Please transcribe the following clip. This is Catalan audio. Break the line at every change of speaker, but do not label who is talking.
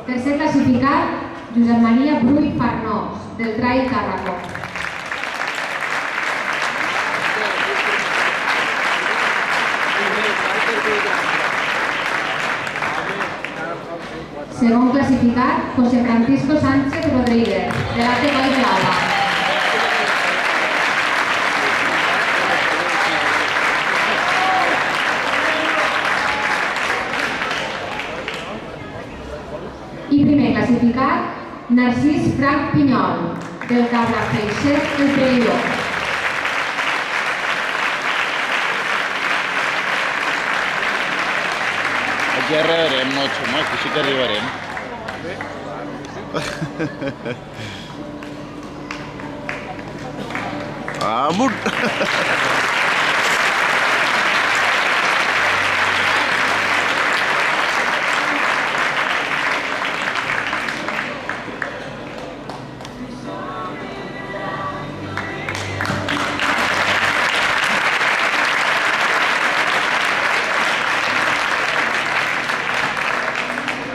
Tercer classificat, Josep Maria Brull Farnós, del Trail Tàrraco. Segon classificat, José Francisco Sánchez Rodríguez, de l'Arte Coll de l'Alba. I primer classificat, Narcís Frank Pinyol, del Cabrafreixet del Perelló.
Aquí arribarem, no, home, aquí sí que arribarem. Amunt!